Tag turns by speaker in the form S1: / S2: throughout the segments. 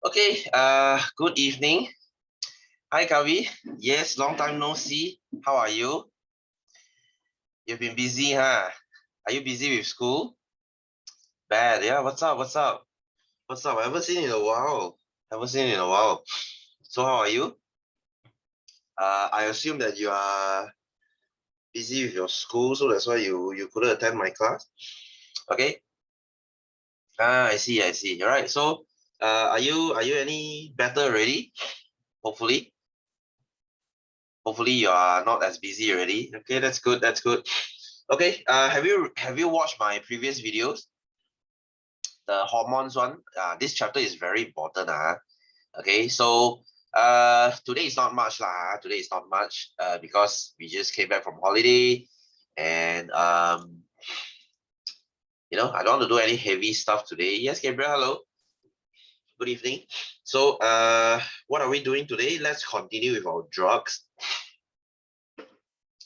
S1: Okay, good evening. Hi, Kavi. Yes, long time no see. How are you? You've been busy, huh? Are you busy with school? Bad, yeah. What's up? What's up? What's up? I haven't seen you in a while. Haven't seen you in a while. So how are you? I assume that you are busy with your school, so that's why you couldn't attend my class. Okay. I see, I see. All right. So, are you any better already? Hopefully. Hopefully you are not as busy already. Okay, that's good. That's good. Okay, have you watched my previous videos? The hormones one. This chapter is very important. Okay, so today is not much lah. Today is not much. Because we just came back from holiday, and I don't want to do any heavy stuff today. Yes, Gabriel. Hello. Good evening. So what are we doing today? Let's continue with our drugs.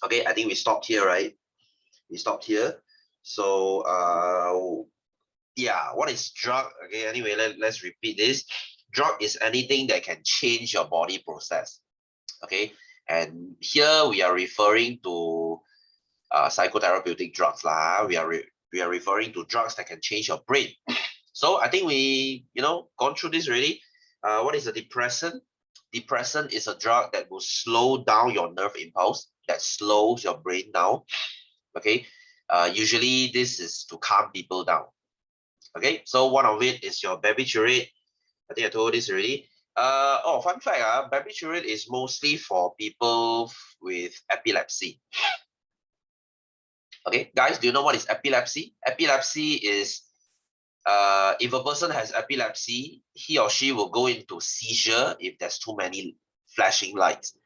S1: Okay, I think we stopped here, right? We stopped here. So yeah, what is drug? Okay, anyway, let's repeat this. Drug is anything that can change your body process. Okay, and here we are referring to psychotherapeutic drugs lah. We are referring to drugs that can change your brain. So I think we gone through this already. What is a depressant? Depressant is a drug that will slow down your nerve impulse, that slows your brain down. Okay, usually this is to calm people down. Okay, so one of it is your barbiturate. I think I told this already. Fun fact, barbiturate is mostly for people with epilepsy. Okay, guys, do you know what is epilepsy? Epilepsy is if a person has epilepsy, he or she will go into seizure if there's too many flashing lights.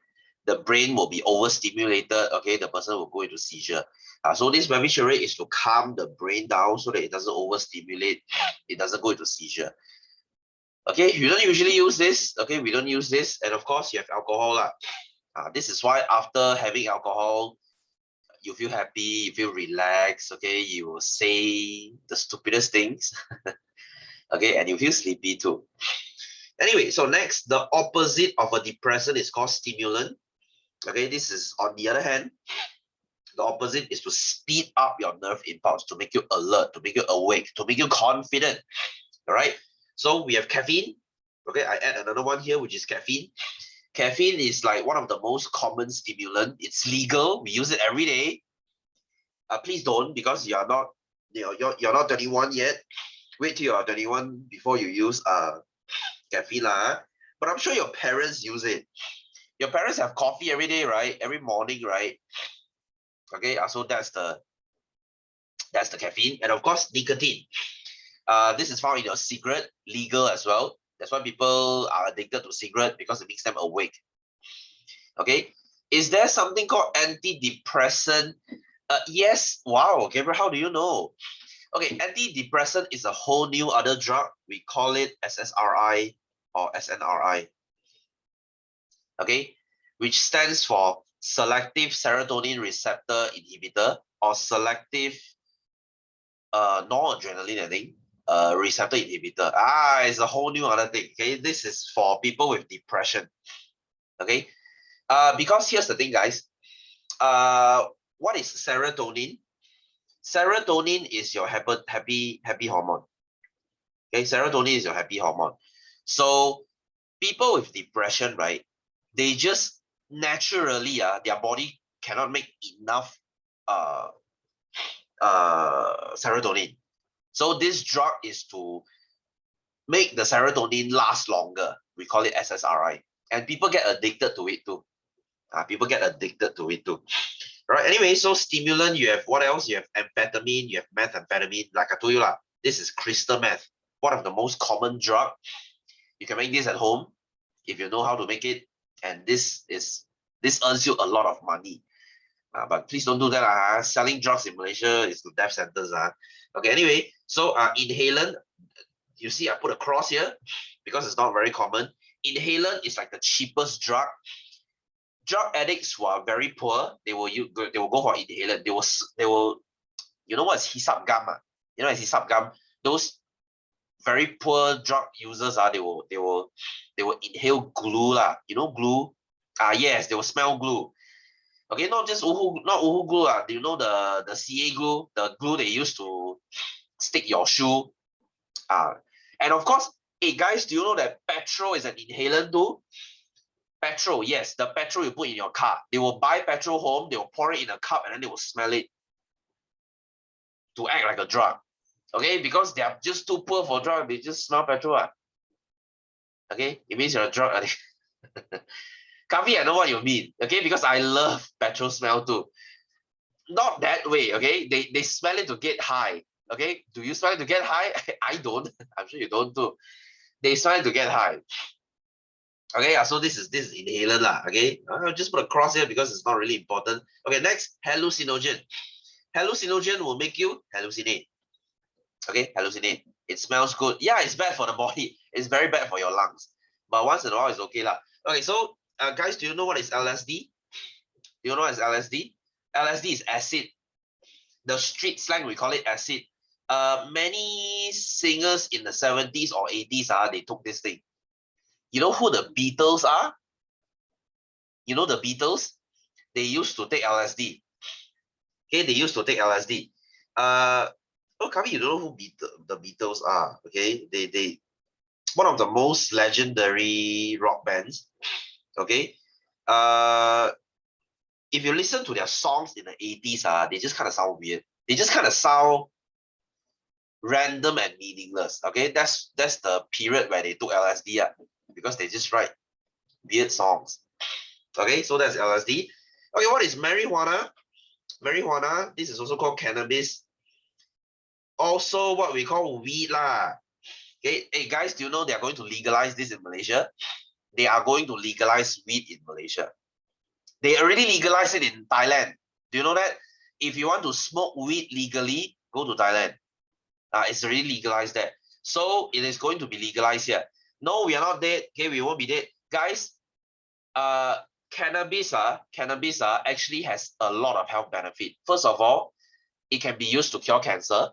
S1: The brain will be overstimulated. Okay, the person will go into seizure. So this barbiturate is to calm the brain down so that it doesn't overstimulate, it doesn't go into seizure. Okay, you don't usually use this. Okay, we don't use this. And of course, you have alcohol lah. This is why after having alcohol, you feel happy, you feel relaxed. Okay, you will say the stupidest things. Okay, and you feel sleepy too. Anyway, so next, the opposite of a depressant is called stimulant. Okay, this is on the other hand. The opposite is to speed up your nerve impulse, to make you alert, to make you awake, to make you confident. All right. So we have caffeine. Okay, I add another one here, which is caffeine. Caffeine is like one of the most common stimulant. It's legal. We use it every day. Please don't, because you're not 21 yet. Wait till you're 21 before you use caffeine lah. But I'm sure your parents use it. Your parents have coffee every day, right? Every morning, right? Okay, so that's the caffeine, and of course nicotine. This is found in your cigarette, legal as well. That's why people are addicted to cigarette, because it makes them awake. Okay, is there something called antidepressant? Yes. Wow, Gabriel, how do you know? Okay, antidepressant is a whole new other drug. We call it SSRI or SNRI. Okay, which stands for selective serotonin receptor inhibitor, or selective noradrenaline, I think, receptor inhibitor. It's a whole new other thing. Okay, this is for people with depression. Okay, because here's the thing, guys. What is serotonin? Serotonin is your happy hormone. Okay, serotonin is your happy hormone. So people with depression, right? They just naturally, their body cannot make enough serotonin. So this drug is to make the serotonin last longer. We call it SSRI. And people get addicted to it too. People get addicted to it too. Right. Anyway, so stimulant, you have what else? You have amphetamine, you have methamphetamine. Like I told you, this is crystal meth, one of the most common drug. You can make this at home if you know how to make it. And this earns you a lot of money. But please don't do that. Selling drugs in Malaysia is the death sentence. Okay, anyway, so inhalant, you see I put a cross here because it's not very common. Inhalant is like the cheapest drug. Drug addicts who are very poor, they will go for inhalant. They will, you know what is Hisap gum? You know what is Hisap gum? Those very poor drug users, they will inhale glue lah. You know glue? Yes, they will smell glue. Okay, not just not Uhu glue. Do you know the CA glue? The glue they use to stick your shoe. And of course, hey guys, do you know that petrol is an inhalant too? Petrol, yes, the petrol you put in your car. They will buy petrol home, they will pour it in a cup, and then they will smell it to act like a drug. Okay, because they are just too poor for drug, they just smell petrol. Okay, it means you're a drug addict. Kavi, I know what you mean. Okay, because I love petrol smell too. Not that way. Okay, they smell it to get high. Okay, do you smell it to get high? I don't. I'm sure you don't too. They smell it to get high. Okay, yeah, so this is inhalant lah. Okay, I'll just put a cross here because it's not really important. Okay, next, hallucinogen. Hallucinogen will make you hallucinate. Okay, hallucinate. It smells good. Yeah, it's bad for the body. It's very bad for your lungs. But once in a while, it's okay lah. Okay, so guys, do you know what is LSD? Do you know what is LSD? LSD is acid. The street slang, we call it acid. Many singers in the 70s or 80s, they took this thing. You know who the Beatles are? You know the Beatles? They used to take LSD. Okay, they used to take LSD. Oh, Kavi, you don't know who the Beatles are. Okay, they one of the most legendary rock bands. Okay, if you listen to their songs in the 80s, they just kind of sound weird. They just kind of sound random and meaningless. Okay, that's the period where they took LSD, because they just write weird songs. Okay, so that's LSD. Okay, what is marijuana? Marijuana, this is also called cannabis. Also what we call weed lah. Okay, hey guys, do you know they are going to legalize this in Malaysia? They are going to legalize weed in Malaysia. They already legalized it in Thailand. Do you know that? If you want to smoke weed legally, go to Thailand. It's already legalized there. So it is going to be legalized here. No, we are not dead. Okay, we won't be dead. Guys, cannabis actually has a lot of health benefit. First of all, it can be used to cure cancer.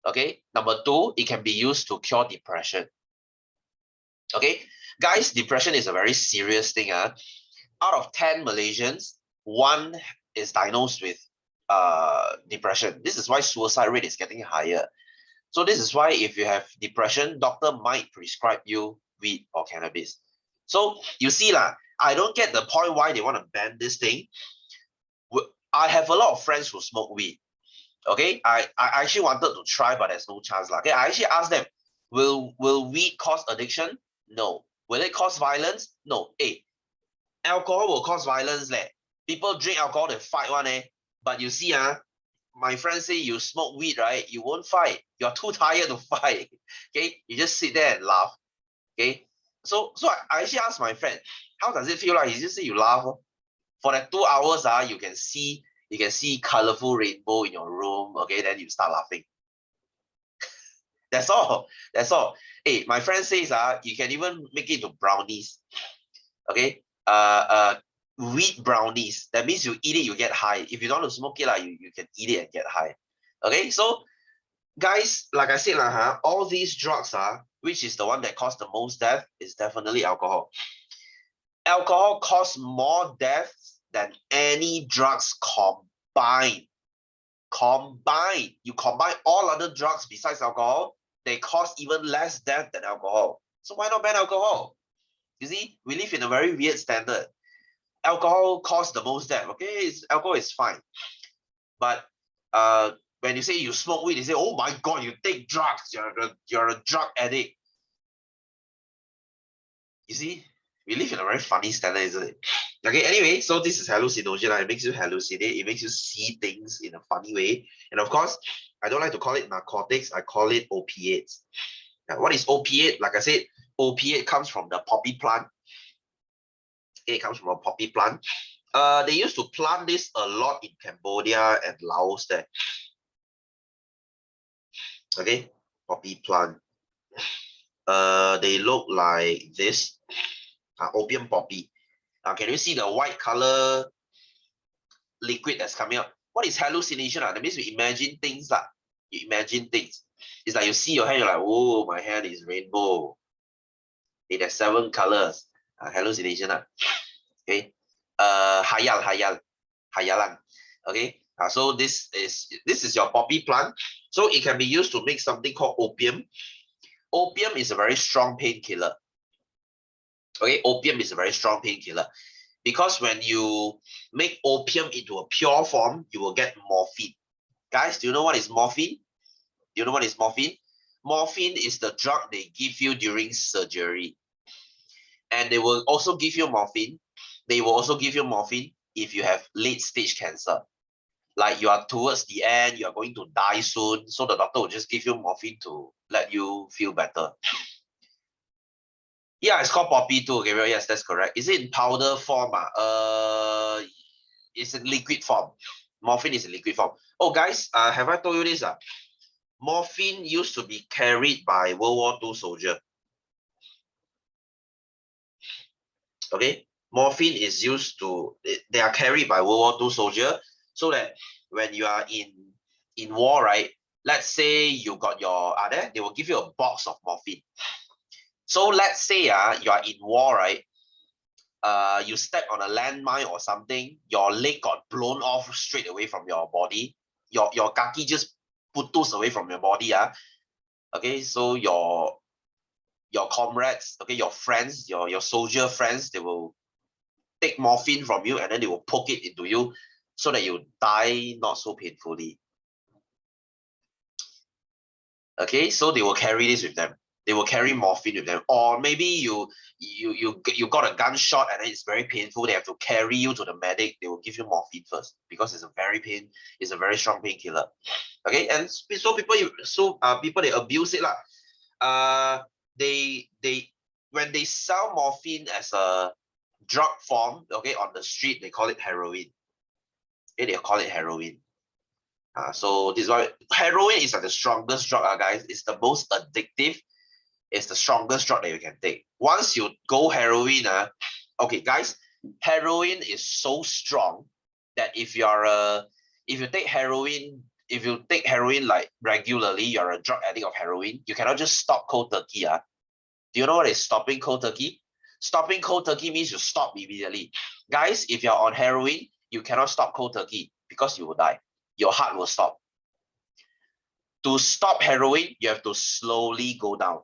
S1: Okay, number two, it can be used to cure depression. Okay, guys, depression is a very serious thing. Out of 10 Malaysians, 1 is diagnosed with depression. This is why suicide rate is getting higher. So this is why if you have depression, doctor might prescribe you weed or cannabis. So you see lah, I don't get the point why they want to ban this thing. I have a lot of friends who smoke weed. Okay, I actually wanted to try, but there's no chance lah. Okay, I actually asked them, will weed cause addiction? No. Will it cause violence? No. Hey, alcohol will cause violence leh. People drink alcohol to fight one But you see my friends say you smoke weed, right? You won't fight. You're too tired to fight. Okay, you just sit there and laugh. Okay, so I actually asked my friend, how does it feel like? He just say you laugh. For that 2 hours, you can see colorful rainbow in your room. Okay, then you start laughing. That's all. That's all. Hey, my friend says you can even make it into brownies. Okay, wheat brownies. That means you eat it, you get high. If you don't want to smoke it, you can eat it and get high. Okay, so guys, like I said, all these drugs which is the one that caused the most death, is definitely alcohol. Alcohol causes more deaths than any drugs combined. You combine all other drugs besides alcohol, they cause even less death than alcohol. So why not ban alcohol? You see, we live in a very weird standard. Alcohol causes the most death. Okay, alcohol is fine. But when you say you smoke weed, they say, oh my God, you take drugs. You're a drug addict. You see, we live in a very funny standard, isn't it? Okay, anyway, so this is hallucinogen. It makes you hallucinate. It makes you see things in a funny way. And of course, I don't like to call it narcotics. I call it opiates. Now, what is opiate? Like I said, opiate comes from the poppy plant. Okay, it comes from a poppy plant. They used to plant this a lot in Cambodia and Laos there. Okay, poppy plant. They look like this. Opium poppy. Can you see the white color liquid that's coming out? What is hallucination? That means you imagine things. You imagine things. It's like you see your hair, you're like, oh, my hair is rainbow. It has 7 colors. Hallucination. Okay. Hayalan. Okay. So this is your poppy plant. So it can be used to make something called opium. Opium is a very strong painkiller. Okay, opium is a very strong painkiller because when you make opium into a pure form, you will get morphine. Guys, do you know what is morphine? Do you know what is morphine? Morphine is the drug they give you during surgery. And they will also give you morphine. They will also give you morphine if you have late stage cancer. Like you are towards the end, you are going to die soon. So the doctor will just give you morphine to let you feel better. Yeah, it's called poppy too, Gabriel. Yes, that's correct. Is it in powder form? It's in liquid form. Morphine is in liquid form. Oh, guys, have I told you this? Morphine used to be carried by World War II soldiers. Okay, morphine is used to, they are carried by World War II soldiers, so that when you are in war, right? Let's say you got your they will give you a box of morphine. So let's say you are in war, right? You step on a landmine or something, your leg got blown off straight away from your body. Your kaki just putus away from your body. Okay, so your comrades, okay, your friends, your soldier friends, they will take morphine from you and then they will poke it into you so that you die not so painfully. Okay, so they will carry this with them. They will carry morphine with them. Or maybe you got a gunshot and it's very painful. They have to carry you to the medic. They will give you morphine first because it's a very strong painkiller. Okay, and so people they abuse it lah. They when they sell morphine as a drug form, okay, on the street, they call it heroin. Okay, they call it heroin. So this is why heroin is like the strongest drug, guys. It's the most addictive. It's the strongest drug that you can take. Once you go heroin, okay, guys, heroin is so strong that if you take heroin, like regularly, you're a drug addict of heroin, you cannot just stop cold turkey. Do you know what is stopping cold turkey? Stopping cold turkey means you stop immediately. Guys, if you're on heroin, you cannot stop cold turkey because you will die. Your heart will stop. To stop heroin, you have to slowly go down.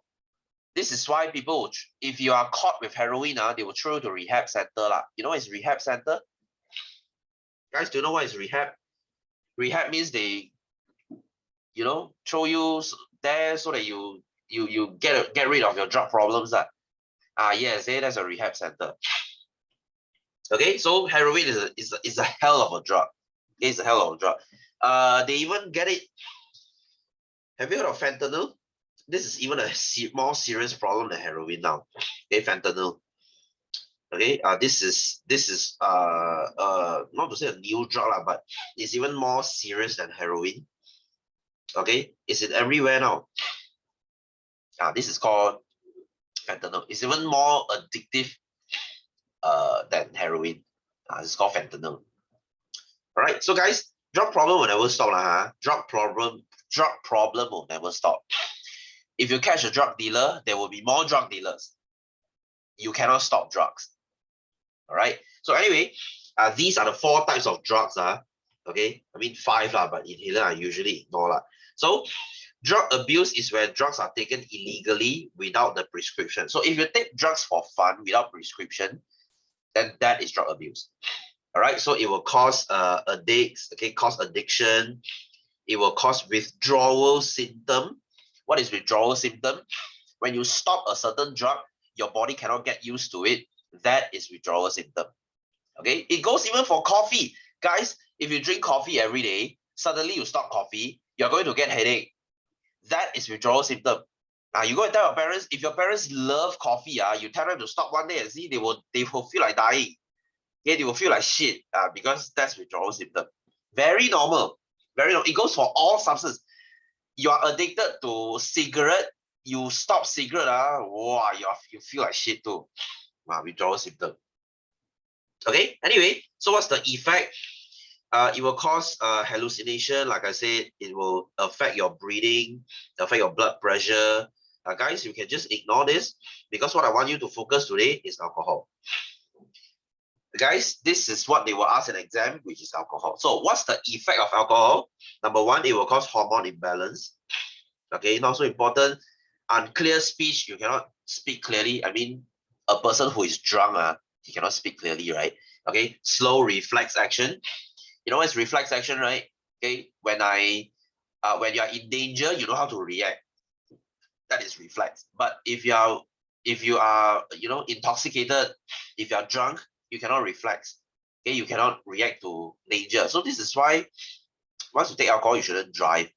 S1: This is why people, if you are caught with heroin, they will throw you to rehab center. You know what is rehab center? Guys, do you know what is rehab? Rehab means they, throw you there so that you get rid of your drug problems. Yes, that's a rehab center. Okay, so heroin is a hell of a drug. It's a hell of a drug. They even get it. Have you heard of fentanyl? This is even a more serious problem than heroin now. Okay, fentanyl. Okay, this is not to say a new drug but it's even more serious than heroin. Okay, it's in everywhere now. This is called fentanyl. It's even more addictive than heroin. It's called fentanyl. All right, so guys, drug problem will never stop. Drug problem will never stop. If you catch a drug dealer, there will be more drug dealers. You cannot stop drugs. All right. So anyway, these are the 4 types of drugs. Okay, I mean 5 but inhaler are usually ignored. So drug abuse is where drugs are taken illegally without the prescription. So if you take drugs for fun without prescription, then that is drug abuse. All right. So it will cause addicts. Okay, cause addiction. It will cause withdrawal symptom. What is withdrawal symptom? When you stop a certain drug, your body cannot get used to it. That is withdrawal symptom. Okay, it goes even for coffee. Guys, if you drink coffee every day, suddenly you stop coffee, you're going to get headache. That is withdrawal symptom. You go and tell your parents, if your parents love coffee, you tell them to stop one day and see, they will feel like dying. Okay, they will feel like shit because that's withdrawal symptom. Very normal. Very normal. It goes for all substances. You are addicted to cigarette, you stop cigarette, wow, you feel like shit too. Withdrawal symptom. Okay, anyway, so what's the effect? It will cause hallucination. Like I said, it will affect your breathing, affect your blood pressure. Guys, you can just ignore this because what I want you to focus today is alcohol. Guys, this is what they will ask in exam, which is alcohol. So what's the effect of alcohol? Number one, it will cause hormone imbalance. Okay, not so important. Unclear speech, you cannot speak clearly. I mean, a person who is drunk, he cannot speak clearly, right? Okay, slow reflex action. You know what's reflex action, right? Okay, when you are in danger, you know how to react. That is reflex. But if you are intoxicated, if you are drunk, you cannot reflex. Okay, you cannot react to danger. So this is why once you take alcohol, you shouldn't drive.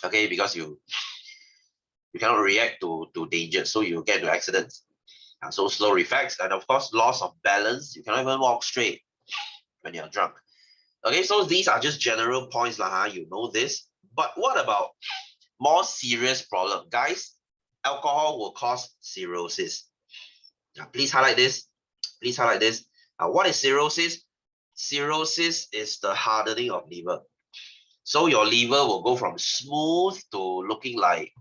S1: Okay, because you cannot react to danger, so you get into accidents. So slow reflex, and of course loss of balance. You cannot even walk straight when you're drunk. Okay, so these are just general points lah. You know this. But what about more serious problem, guys? Alcohol will cause cirrhosis. Please highlight this. Please highlight this. What is cirrhosis? Cirrhosis is the hardening of liver. So your liver will go from smooth to looking like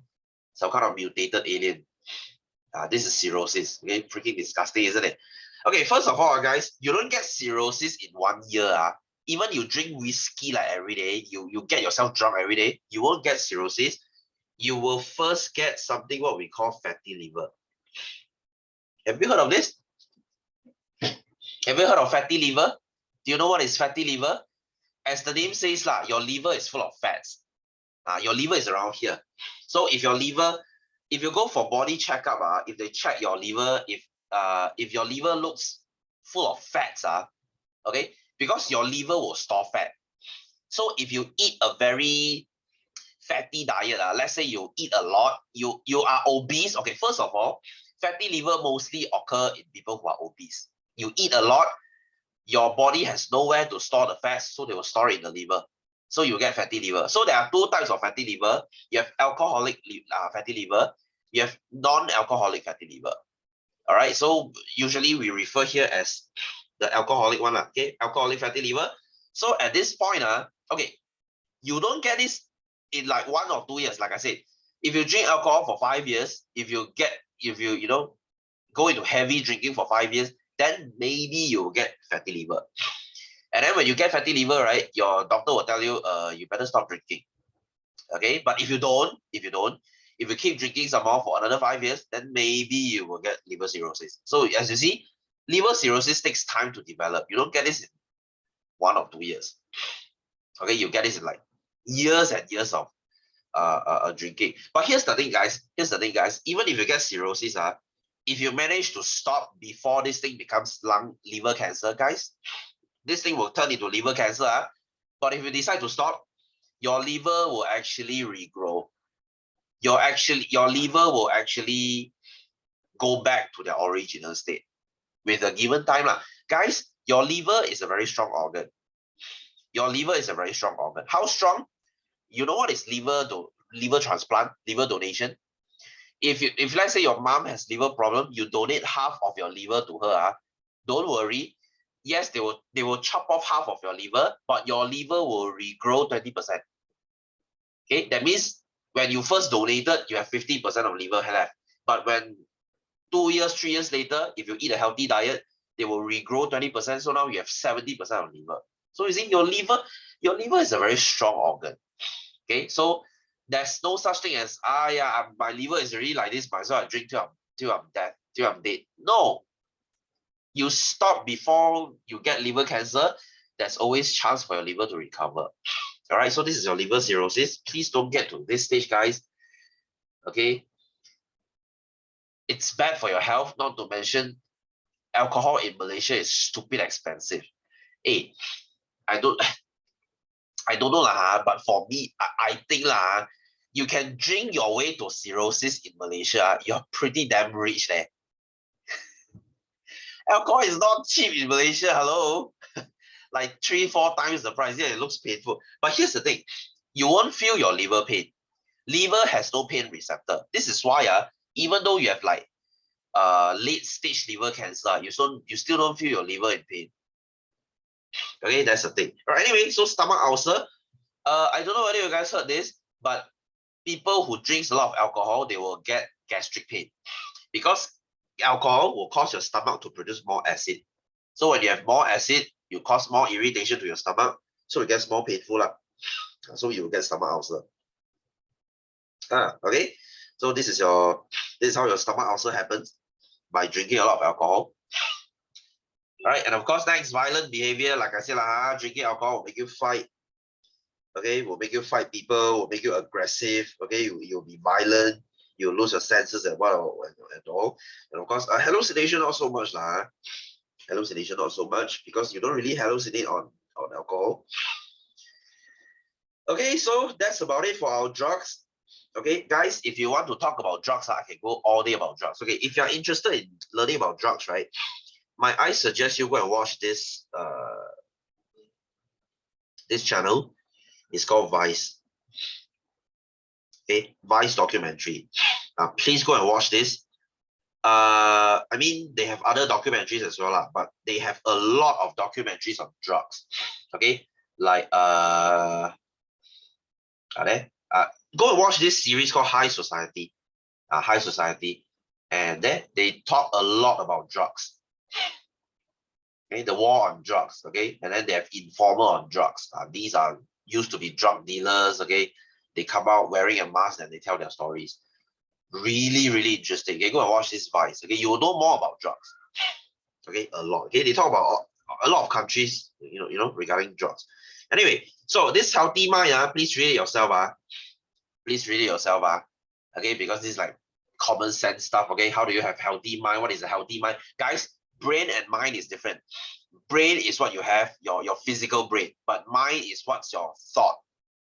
S1: some kind of mutated alien. This is cirrhosis. Okay, freaking disgusting, isn't it? Okay, first of all, guys, you don't get cirrhosis in 1 year. Even you drink whiskey like every day, you get yourself drunk every day, you won't get cirrhosis. You will first get something what we call fatty liver. Have you heard of this? Have you heard of fatty liver? Do you know what is fatty liver? As the name says, your liver is full of fats. Your liver is around here. So if you go for body checkup, if they check your liver, if your liver looks full of fats, okay, because your liver will store fat. So if you eat a very fatty diet, let's say you eat a lot, you are obese. Okay, first of all, fatty liver mostly occur in people who are obese. You eat a lot, your body has nowhere to store the fats, so they will store it in the liver. So you get fatty liver. So there are two types of fatty liver. You have alcoholic fatty liver. You have non-alcoholic fatty liver. All right. So usually we refer here as the alcoholic one. Okay, alcoholic fatty liver. So at this point, okay, you don't get this in like 1 or 2 years. Like I said, if you drink alcohol for 5 years, if you go into heavy drinking for 5 years, then maybe you'll get fatty liver. And then when you get fatty liver, right, your doctor will tell you, you better stop drinking. Okay, but if you keep drinking some more for another 5 years, then maybe you will get liver cirrhosis. So as you see, liver cirrhosis takes time to develop. You don't get this in 1 or 2 years. Okay, you get this in like years and years of drinking. But here's the thing, guys. Even if you get cirrhosis, if you manage to stop before this thing becomes liver cancer, guys, this thing will turn into liver cancer. But if you decide to stop, your liver will actually regrow. Your liver will actually go back to their original state with a given time. Guys, your liver is a very strong organ. Your liver is a very strong organ. How strong? You know what is liver transplant, liver donation? If let's say your mom has liver problem, you donate half of your liver to her, don't worry. Yes, they will chop off half of your liver, but your liver will regrow 20%. Okay, that means when you first donated, you have 50% of liver left. But when 2 years, 3 years later, if you eat a healthy diet, they will regrow 20%. So now you have 70% of liver. So you see, your liver is a very strong organ. Okay, so there's no such thing as my liver is already like this, might as well I drink till I'm dead. No, you stop before you get liver cancer. There's always chance for your liver to recover. All right, so this is your liver cirrhosis. Please don't get to this stage, guys. Okay, it's bad for your health. Not to mention, alcohol in Malaysia is stupid expensive. Hey, I don't know but for me, I think you can drink your way to cirrhosis in Malaysia. You're pretty damn rich there. Alcohol is not cheap in Malaysia. Hello, like 3-4 times the price. Yeah, it looks painful. But here's the thing, you won't feel your liver pain. Liver has no pain receptor. This is why even though you have like late stage liver cancer, you still don't feel your liver in pain. Okay, that's the thing. All right, anyway, so stomach ulcer. I don't know whether you guys heard this, but people who drinks a lot of alcohol, they will get gastric pain because alcohol will cause your stomach to produce more acid. So when you have more acid, you cause more irritation to your stomach, so it gets more painful. So you will get stomach ulcer. Okay. So this is how your stomach ulcer happens, by drinking a lot of alcohol. Right, and of course, next, violent behavior. Like I said, drinking alcohol will make you fight. Okay, will make you fight people, will make you aggressive. Okay, you'll be violent, you'll lose your senses and all. And of course, hallucination not so much. Hallucination not so much, because you don't really hallucinate on alcohol. Okay, so that's about it for our drugs. Okay, guys, if you want to talk about drugs, I can go all day about drugs. Okay, if you're interested in learning about drugs, right, I suggest you go and watch this this channel. It's called Vice. Okay, Vice documentary. Please go and watch this. I mean, they have other documentaries as well, but they have a lot of documentaries on drugs. Okay, like are there? Go and watch this series called High Society. High Society, and then they talk a lot about drugs. Okay, the war on drugs. Okay, and then they have Informer on drugs. These are used to be drug dealers. Okay, they come out wearing a mask and they tell their stories. Really, really interesting. Okay, go and watch this Vice. Okay, you will know more about drugs. Okay, a lot. Okay, they talk about a lot of countries, regarding drugs. Anyway, so this Healthy Mind, please read it yourself. Please read it yourself. Okay, because this is like common sense stuff. Okay, how do you have healthy mind? What is a healthy mind, guys? Brain and mind is different. Brain is what you have, your physical brain, but mind is what's your thought.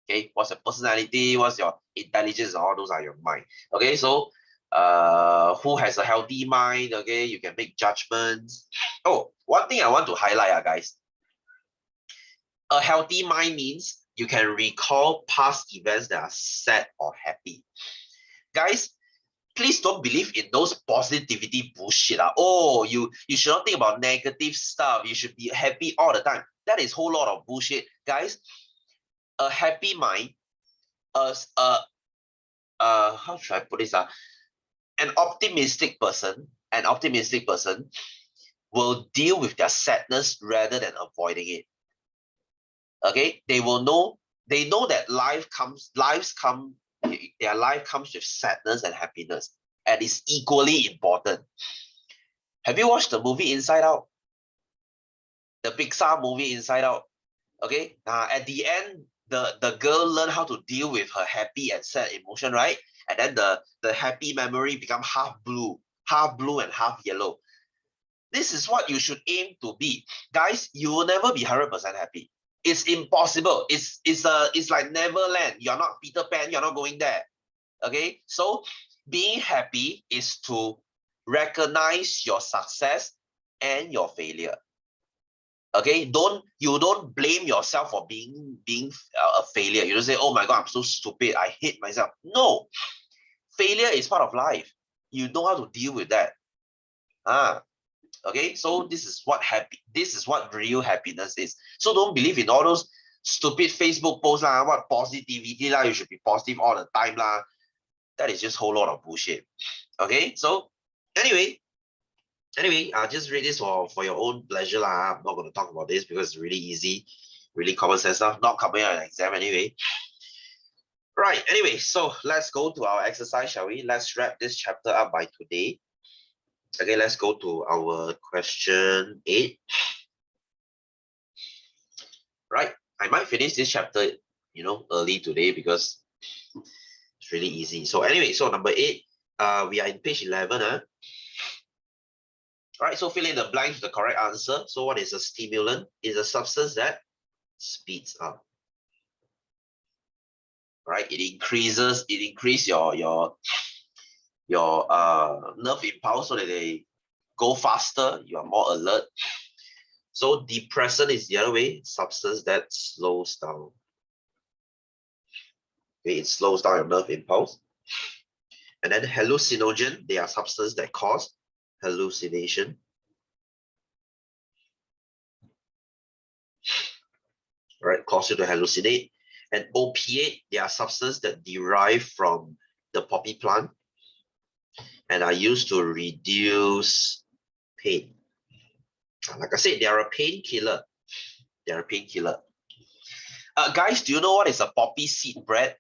S1: Okay, what's your personality, what's your intelligence, all those are your mind. Okay, so who has a healthy mind? Okay, you can make judgments. Oh, one thing I want to highlight, guys, a healthy mind means you can recall past events that are sad or happy. Guys, please don't believe in those positivity bullshit. Oh, you should not think about negative stuff. You should be happy all the time. That is a whole lot of bullshit. Guys, a happy mind, how should I put this? An optimistic person will deal with their sadness rather than avoiding it. Okay, they know that their life comes with sadness and happiness, and it's equally important. Have you watched the movie Inside Out? The Pixar movie Inside Out. Okay, at the end, the girl learned how to deal with her happy and sad emotion, right? And then the happy memory become half blue and half yellow. This is what you should aim to be. Guys, you will never be 100% happy. It's impossible. It's like Neverland. You're not Peter Pan. You're not going there. Okay, so being happy is to recognize your success and your failure. Okay, you don't blame yourself for being a failure. You don't say, oh my god, I'm so stupid, I hate myself. No, failure is part of life. You know how to deal with that. Okay, so this is what real happiness is. So don't believe in all those stupid Facebook posts what positivity you should be positive all the time That is just a whole lot of bullshit. Okay, so anyway, just read this for your own pleasure I'm not going to talk about this because it's really easy, really common sense stuff, not coming out in an exam anyway. Right, anyway, so let's go to our exercise, shall we? Let's wrap this chapter up by today. Okay, let's go to our question 8. Right, I might finish this chapter, early today because it's really easy. So anyway, so number 8, we are in page 11. All right, so fill in the blanks with the correct answer. So what is a stimulant? It's a substance that speeds up. Right, it increases your nerve impulse so that they go faster, you are more alert. So depressant is the other way, substance that slows down. Okay, it slows down your nerve impulse. And then hallucinogen, they are substances that cause hallucination. right, cause you to hallucinate. And opiate, they are substances that derive from the poppy plant and are used to reduce pain. Like I said, they are a painkiller. They are a painkiller. Guys, do you know what is a poppy seed bread?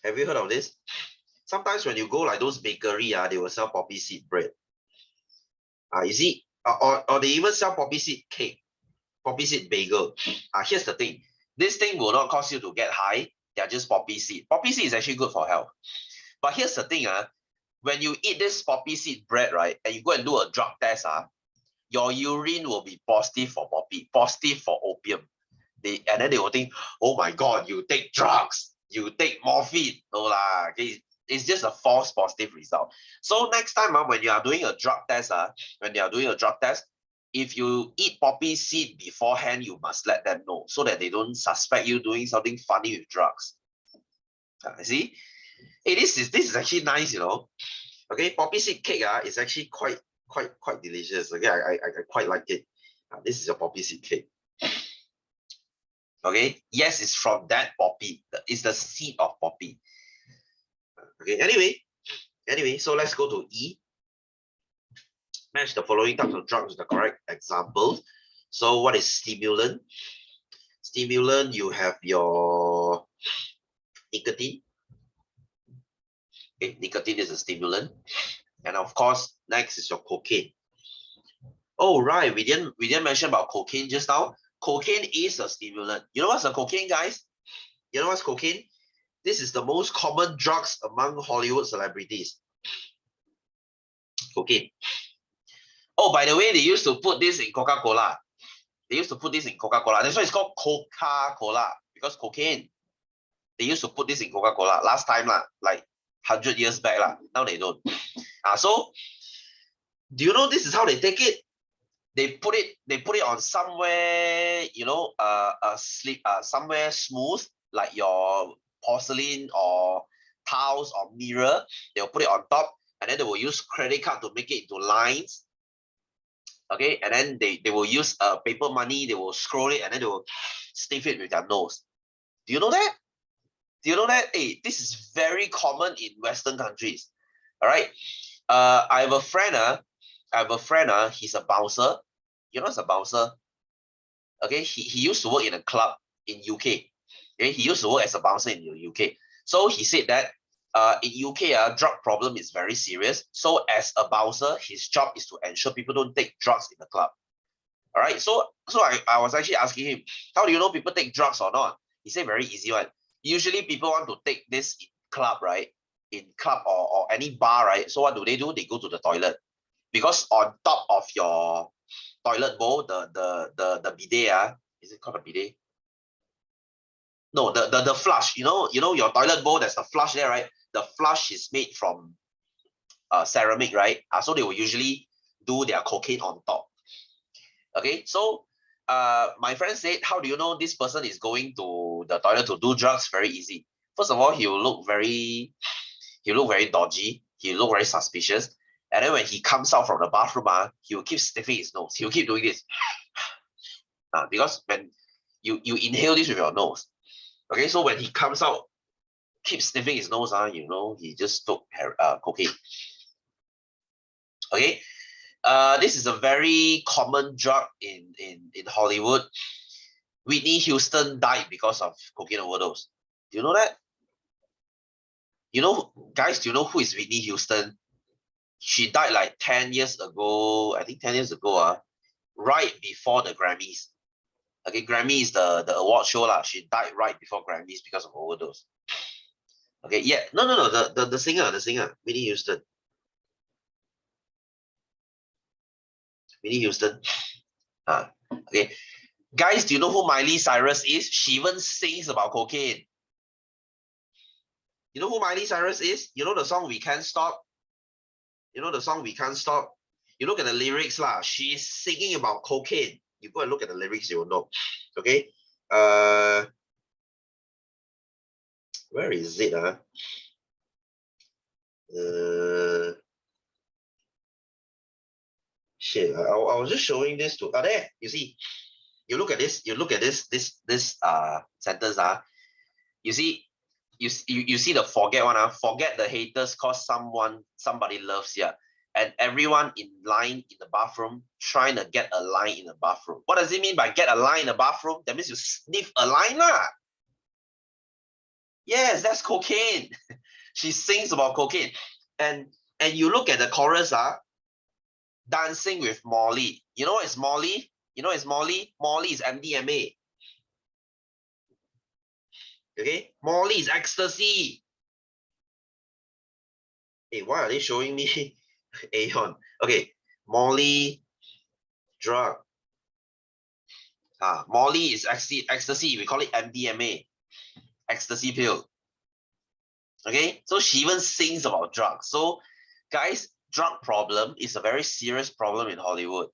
S1: Have you heard of this? Sometimes when you go like those bakery, they will sell poppy seed bread. You see, or they even sell poppy seed cake, poppy seed bagel. Here's the thing. This thing will not cause you to get high. They're just poppy seed. Poppy seed is actually good for health. But here's the thing, when you eat this poppy seed bread, right, and you go and do a drug test, your urine will be positive for poppy, positive for opium. And then they will think, oh my God, you take drugs, you take morphine. No lah, okay? It's just a false positive result. So next time when you are doing a drug test, when they are doing a drug test, if you eat poppy seed beforehand, you must let them know so that they don't suspect you doing something funny with drugs. See? Hey, this is actually nice, you know. Okay, poppy seed cake is actually quite delicious. Okay, I quite like it. This is a poppy seed cake. Okay, yes, it's from that poppy. It's the seed of poppy. Okay, anyway, so let's go to E. Match the following types of drugs with the correct examples. So what is stimulant? Stimulant, you have your nicotine. Okay, nicotine is a stimulant. And of course, next is your cocaine. Oh, right, we didn't mention about cocaine just now. Cocaine is a stimulant. You know what's a cocaine, guys? You know what's cocaine? This is the most common drugs among Hollywood celebrities. Cocaine. Oh, by the way, they used to put this in Coca-Cola. They used to put this in Coca-Cola. That's why it's called Coca-Cola, because cocaine. They used to put this in Coca-Cola last time, like 100 years back. Now they don't. So, do you know this is how they take it? They put it on somewhere, you know, somewhere smooth, like your porcelain or tiles or mirror. They'll put it on top, and then they will use credit card to make it into lines. Okay, and then they will use paper money. They will scroll it, and then they will sniff it with their nose. Do you know that? Do you know that? Hey, this is very common in Western countries. All right. I have a friend. He's a bouncer. You know what's a bouncer? Okay, he used to work in a club in UK. Okay, he used to work as a bouncer in the UK. So he said that in UK, drug problem is very serious. So as a bouncer, his job is to ensure people don't take drugs in the club. All right. So I was actually asking him, how do you know people take drugs or not? He said very easy one. Usually people want to take this in club, right? In club or any bar, right? So what do? They go to the toilet. Because on top of your toilet bowl, the bidet, is it called a bidet? No, the flush. You know your toilet bowl, there's a flush there, right? The flush is made from ceramic, right? So they will usually do their cocaine on top. Okay, so my friend said, how do you know this person is going to the toilet to do drugs? Very easy. First of all, he'll look very dodgy. He'll look very suspicious. And then when he comes out from the bathroom, he will keep sniffing his nose. He'll keep doing this. Because when you inhale this with your nose, okay, so when he comes out, keep sniffing his nose, you know, he just took cocaine. Okay, this is a very common drug in Hollywood. Whitney Houston died because of cocaine overdose. Do you know that? You know, guys, do you know who is Whitney Houston? She died like 10 years ago. I think 10 years ago, right before the Grammys. Okay, Grammy is the award show. She died right before Grammys because of overdose. Okay, yeah. No. The singer, Whitney Houston. Whitney Houston. Okay. Guys, do you know who Miley Cyrus is? She even sings about cocaine. You know who Miley Cyrus is? You know the song We Can't Stop? You know the song We Can't Stop? You look at the lyrics, she's singing about cocaine. You go and look at the lyrics, you will know. Okay. Where is it? Shit, I was just showing this to there, you see. you look at this sentence. You see, you see the forget one. Forget the haters cause somebody loves you. And everyone in line in the bathroom trying to get a line in the bathroom. What does it mean by get a line in the bathroom? That means you sniff a line lah. Yes, that's cocaine. She sings about cocaine. And you look at the chorus, dancing with Molly. You know what is Molly? You know it's Molly? Molly is MDMA. Okay, Molly is ecstasy. Hey, why are they showing me Aeon? Okay, Molly, drug. Molly is ecstasy. We call it MDMA, ecstasy pill. Okay, so she even sings about drugs. So, guys, drug problem is a very serious problem in Hollywood.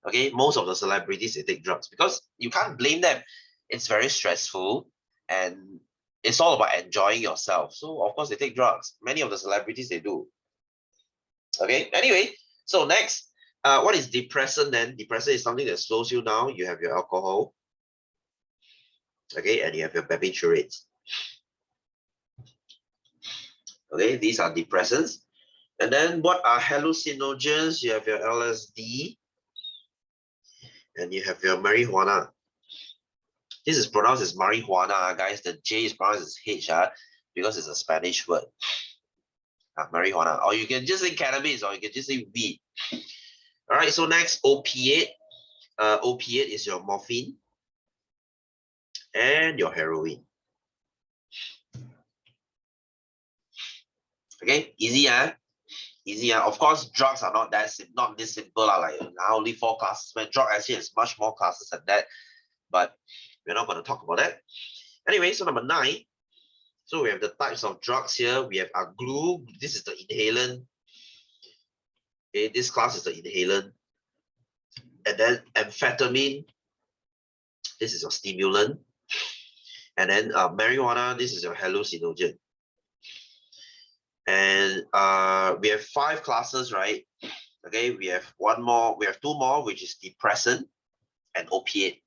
S1: Okay, most of the celebrities, they take drugs because you can't blame them. It's very stressful and it's all about enjoying yourself. So, of course, they take drugs. Many of the celebrities, they do. Okay, anyway, so next, what is depressant then? Depressant is something that slows you down. You have your alcohol. Okay, and you have your barbiturates. Okay, these are depressants. And then what are hallucinogens? You have your LSD. And you have your marijuana. This is pronounced as marijuana, guys. The J is pronounced as H, because it's a Spanish word. Marijuana. Or you can just say cannabis, or you can just say weed. All right, so next, opiate. Opiate is your morphine and your heroin. Okay, easy, easy. Of course, drugs are not this simple. Like now only 4 classes. But drug actually has much more classes than that. But we're not going to talk about that. Anyway, so number 9. So we have the types of drugs here. We have glue. This is the inhalant. Okay, this class is the inhalant. And then amphetamine. This is your stimulant. And then marijuana. This is your hallucinogen. And we have 5 classes, right? Okay, we have 2 more, which is depressant and opiate.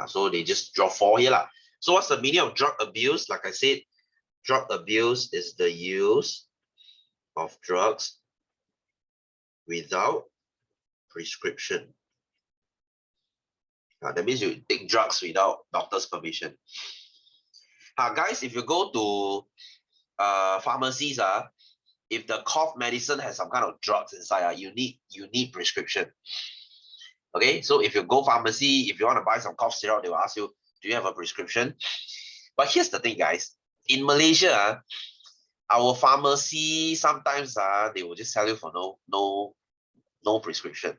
S1: So they just draw 4 here. So what's the meaning of drug abuse? Like I said, drug abuse is the use of drugs without prescription. That means you take drugs without doctor's permission. Guys, if you go to pharmacies, if the cough medicine has some kind of drugs inside, you need prescription. Okay, so if you go pharmacy, if you want to buy some cough syrup, they will ask you, do you have a prescription? But here's the thing, guys. In Malaysia, our pharmacy sometimes they will just sell you for no prescription.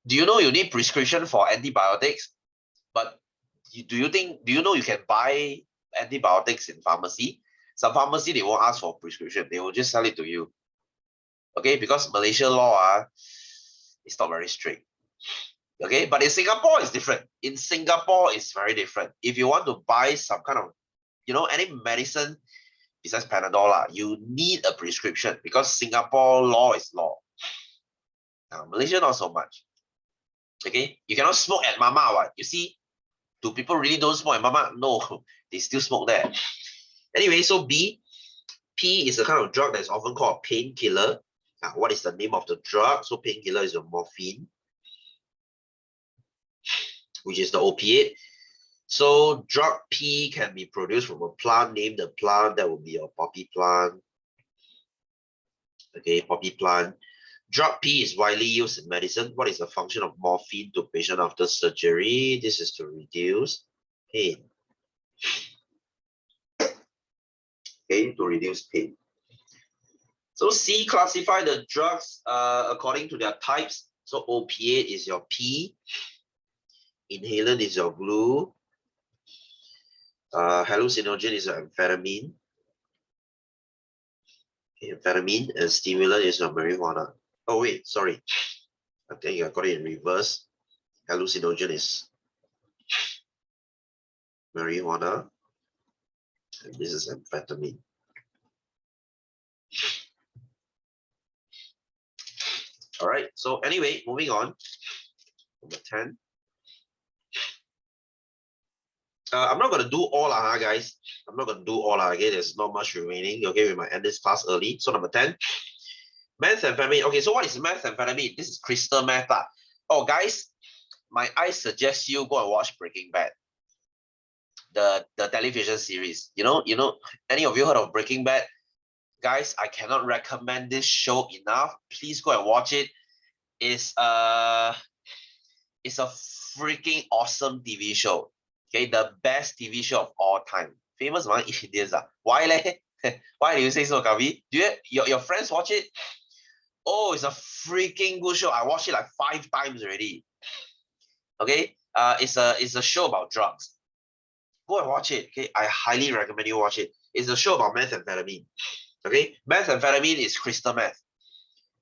S1: Do you know you need prescription for antibiotics? But do you know you can buy antibiotics in pharmacy? Some pharmacy, they won't ask for prescription. They will just sell it to you. Okay, because Malaysia law is not very strict. Okay, but in Singapore, it's different. In Singapore, it's very different. If you want to buy some kind of, any medicine besides Panadol, you need a prescription because Singapore law is law. Malaysia, not so much. Okay, you cannot smoke at Mama. What you see? Do people really don't smoke at Mama? No, they still smoke there. Anyway, so P is a kind of drug that is often called a painkiller. What is the name of the drug? So painkiller is your morphine, which is the opiate. So drug P can be produced from a plant. Name the plant. That will be your poppy plant. Okay, poppy plant. Drug P is widely used in medicine. What is the function of morphine to patient after surgery? This is to reduce pain. Okay, to reduce pain. So C, classify the drugs according to their types. So opiate is your P. Inhalant is your glue. Hallucinogen is your amphetamine. Amphetamine and stimulant is your marijuana. Oh wait, sorry. I think I got it in reverse. Hallucinogen is marijuana. And this is amphetamine. All right, so anyway, moving on. Number 10. I'm not going to do all, guys. I'm not going to do all. Okay, there's not much remaining. Okay, we might end this class early. So number 10, methamphetamine. Okay, so what is methamphetamine? This is crystal meth. Oh, guys, I suggest you go and watch Breaking Bad, the television series. Any of you heard of Breaking Bad? Guys, I cannot recommend this show enough. Please go and watch it. It's a freaking awesome TV show. Okay, the best TV show of all time. Famous among Indians. Why leh? Why do you say so, Kavi? Do your friends watch it? Oh, it's a freaking good show. I watched it like 5 times already. Okay, it's a show about drugs. Go and watch it. Okay, I highly recommend you watch it. It's a show about methamphetamine. Okay, methamphetamine is crystal meth.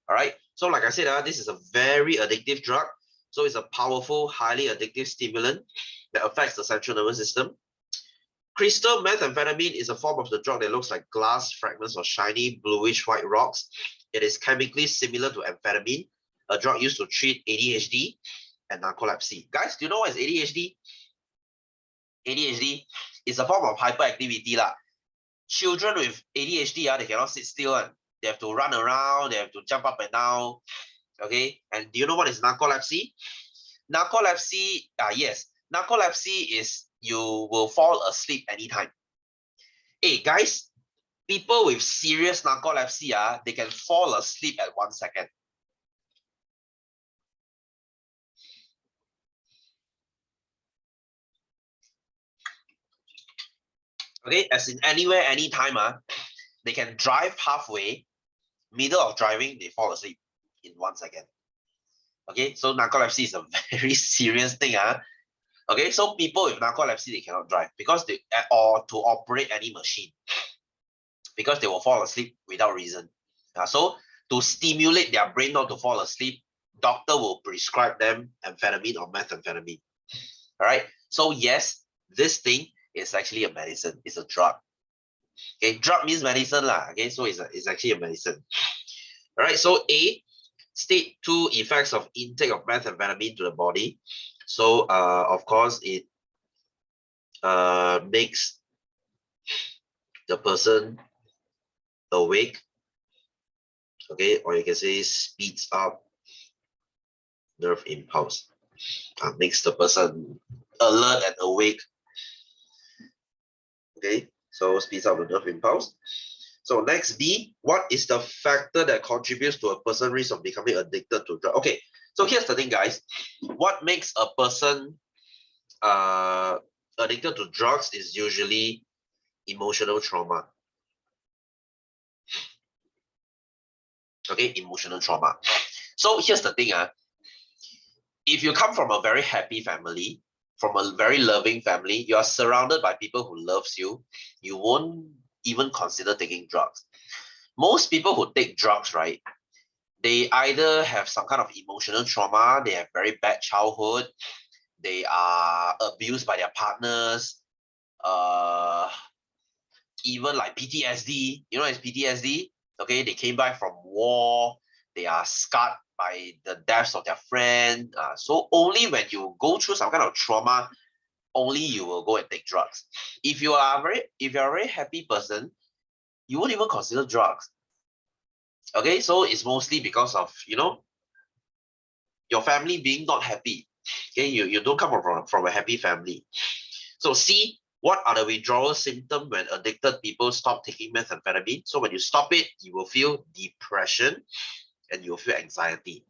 S1: All right. So like I said, this is a very addictive drug. So it's a powerful, highly addictive stimulant that affects the central nervous system. Crystal methamphetamine is a form of the drug that looks like glass fragments or shiny bluish white rocks. It is chemically similar to amphetamine, a drug used to treat ADHD and narcolepsy. Guys, do you know what is ADHD? ADHD is a form of hyperactivity. Children with ADHD, they cannot sit still. They have to run around, they have to jump up and down. Okay, and do you know what is narcolepsy? Narcolepsy, yes, narcolepsy is you will fall asleep anytime. Hey guys, people with serious narcolepsy, they can fall asleep at 1 second. Okay, as in anywhere, anytime, they can drive halfway, middle of driving, they fall asleep in 1 second. Okay, so narcolepsy is a very serious thing. Okay, so people with narcolepsy, they cannot drive because or to operate any machine because they will fall asleep without reason. So to stimulate their brain not to fall asleep, doctor will prescribe them amphetamine or methamphetamine. All right. So yes, this thing is actually a medicine. It's a drug. Okay, drug means medicine lah. Okay, so it's actually a medicine. All right. So A, state 2 effects of intake of methamphetamine to the body. So of course it makes the person awake. Okay, or you can say speeds up nerve impulse. Makes the person alert and awake. Okay, so speeds up the nerve impulse. So next B, what is the factor that contributes to a person's risk of becoming addicted to drugs? Okay, so here's the thing, guys. What makes a person addicted to drugs is usually emotional trauma. Okay, emotional trauma. So here's the thing, if you come from a very happy family, from a very loving family, you are surrounded by people who loves you, you won't even consider taking drugs. Most people who take drugs, right, they either have some kind of emotional trauma, they have very bad childhood, they are abused by their partners, even like PTSD. You know it's PTSD? Okay, they came back from war, they are scarred by the deaths of their friend. So only when you go through some kind of trauma, only you will go and take drugs. If you're a very happy person, you won't even consider drugs. Okay, so it's mostly because of your family being not happy. Okay, you don't come from a happy family. So C, what are the withdrawal symptoms when addicted people stop taking methamphetamine? So when you stop it, you will feel depression and you will feel anxiety.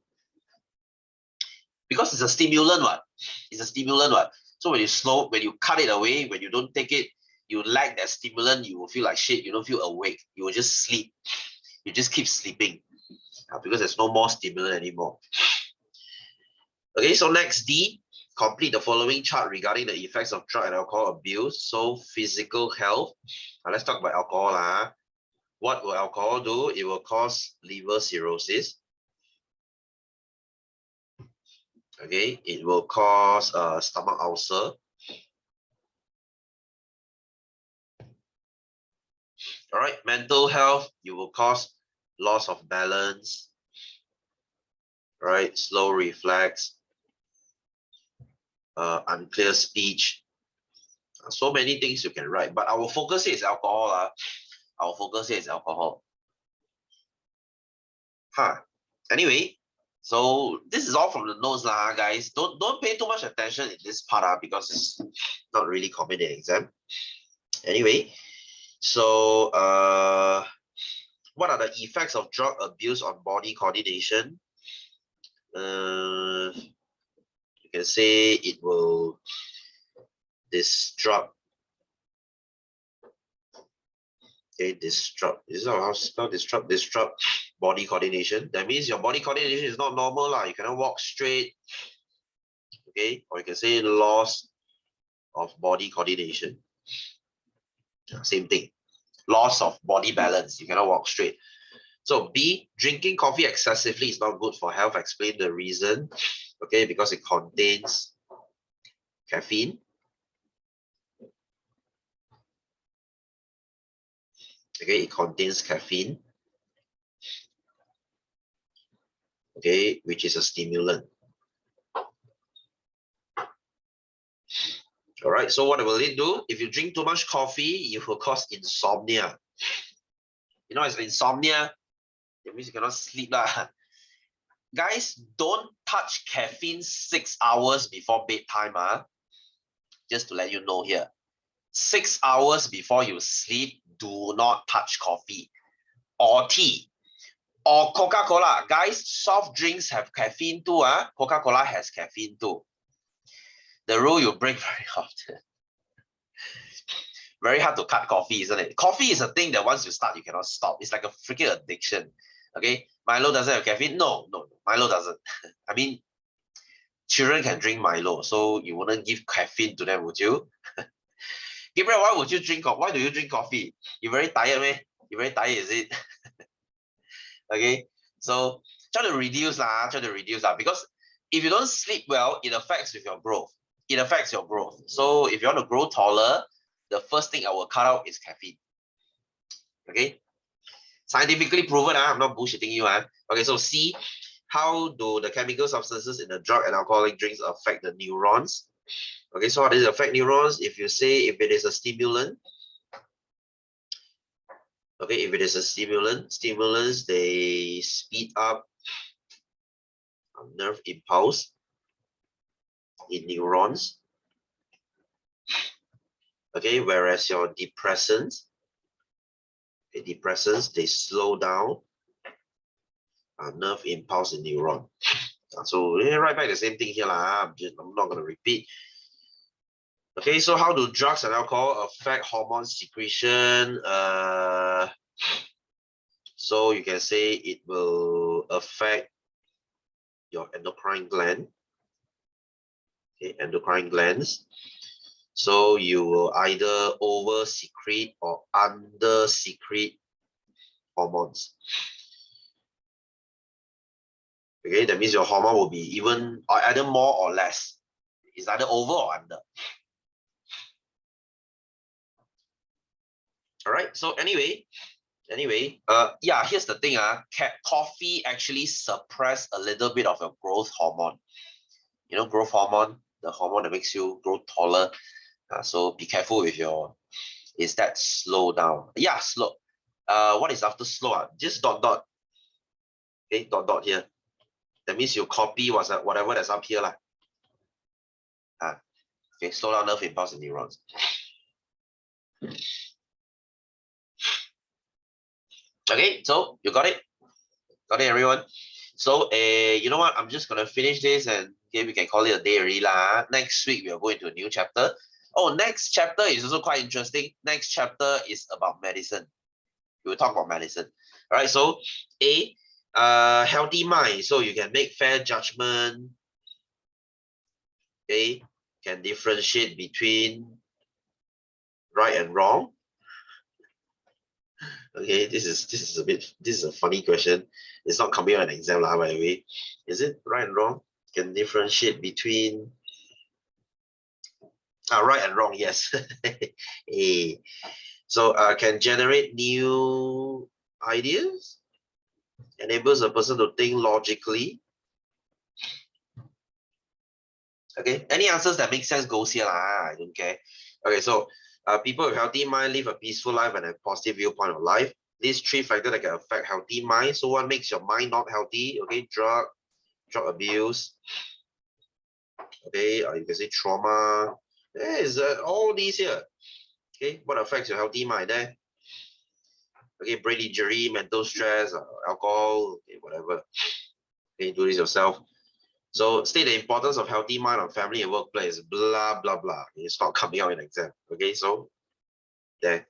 S1: Because it's a stimulant, what? It's a stimulant, what? So when you cut it away, when you don't take it, you lack that stimulant, you will feel like shit, you don't feel awake, you will just sleep. You just keep sleeping because there's no more stimulant anymore. Okay, so next D, complete the following chart regarding the effects of drug and alcohol abuse. So physical health. Now let's talk about alcohol. What will alcohol do? It will cause liver cirrhosis. Okay, it will cause stomach ulcer. All right, mental health, you will cause loss of balance. Right, slow reflex, unclear speech, So many things you can write, but our focus here is alcohol. Our focus here is alcohol. Anyway, so this is all from the notes guys. Don't pay too much attention in this part because it's not really common in exam. Anyway, so what are the effects of drug abuse on body coordination? You can say it will disrupt. Okay, disrupt. This is how spell disrupt. Disrupt body coordination. That means your body coordination is not normal You cannot walk straight. Okay, or you can say loss of body coordination. Same thing. Loss of body balance. You cannot walk straight. So B, drinking coffee excessively is not good for health. Explain the reason. Okay, because it contains caffeine. Okay, it contains caffeine. Okay, which is a stimulant. All right, so what will it do? If you drink too much coffee, it will cause insomnia. You know, it's insomnia. It means you cannot sleep. Guys, don't touch caffeine 6 hours before bedtime. Just to let you know here. 6 hours before you sleep, do not touch coffee or tea or Coca-Cola. Guys, soft drinks have caffeine too. Coca-Cola has caffeine too. The rule you break very often. Very hard to cut coffee, isn't it? Coffee is a thing that once you start, you cannot stop. It's like a freaking addiction. Okay, Milo doesn't have caffeine. No, Milo doesn't. I mean, children can drink Milo, so you wouldn't give caffeine to them, would you? Gabriel, why would you drink? Why do you drink coffee? You very tired, man. You very tired, is it? Okay, so try to reduce because if you don't sleep well, it affects with your growth. It affects your growth. So if you want to grow taller, the first thing I will cut out is caffeine. Okay, scientifically proven. I'm not bullshitting you. Okay, so C, how do the chemical substances in the drug and alcoholic drinks affect the neurons? Okay, so how does it affect neurons? If you say if it is a stimulant, okay, if it is a stimulants, they speed up nerve impulse in neurons. Okay, whereas your depressants, they slow down nerve impulse in neuron. So right back the same thing here. I'm not going to repeat. Okay, so how do drugs and alcohol affect hormone secretion? So you can say it will affect your endocrine gland. Okay, endocrine glands. So you will either over secrete or under secrete hormones. Okay, that means your hormone will be even either more or less. It's either over or under. All right, so anyway, yeah, here's the thing. Coffee actually suppress a little bit of your growth hormone. You know, growth hormone, the hormone that makes you grow taller. So be careful with is that slow down? Yeah, slow. What is after slow? Just dot. Okay, dot here. That means you copy whatever that's up here. Okay, slow down nerve impulse and neurons. Okay, so you got it? Got it, everyone? So, you know what? I'm just going to finish this and we can call it a day already. Next week, we'll go into a new chapter. Oh, next chapter is also quite interesting. Next chapter is about medicine. We will talk about medicine. All right, so A, healthy mind. So you can make fair judgment. A, can differentiate between right and wrong. Okay, this is a funny question. It's not coming on an exam, by the way. Is it right and wrong? Can differentiate between right and wrong, yes. A. So can generate new ideas, enables a person to think logically. Okay, any answers that make sense goes here. I don't care. Okay, so people with healthy mind live a peaceful life and a positive viewpoint of life. These 3 factors that can affect healthy mind. So what makes your mind not healthy? Okay, drug abuse. Okay, you can say trauma. There is all these here. Okay, what affects your healthy mind there? Okay, brain injury, mental stress, alcohol, okay, whatever. Okay, do this yourself. So state the importance of healthy mind on family and workplace, blah, blah, blah. It's not coming out in exam. Okay, so there.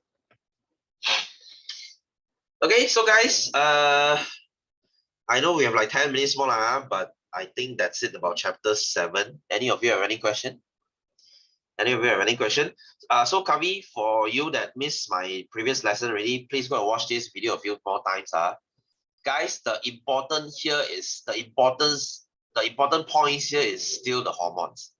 S1: Okay, so guys, I know we have like 10 minutes more, but I think that's it about chapter 7. Any of you have any question? Any of you have any question? So Kavi, for you that missed my previous lesson already, please go and watch this video a few more times. Guys, the important points here is still the hormones.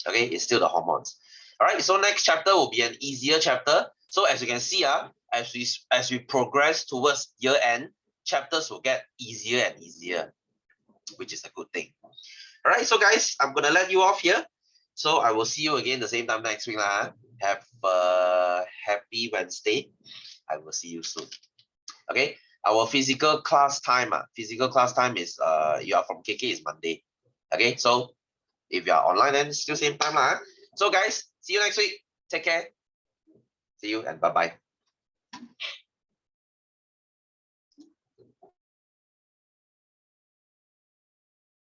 S1: Okay, it's still the hormones. All right, so next chapter will be an easier chapter. So as you can see, as we progress towards year end, chapters will get easier and easier, which is a good thing. All right, so guys, I'm gonna let you off here. So I will see you again the same time next week. Have a happy Wednesday. I will see you soon. Okay, our physical class time is you are from KK is Monday. Okay, so if you are online, then still same time. So guys, see you next week. Take care. See you and bye-bye.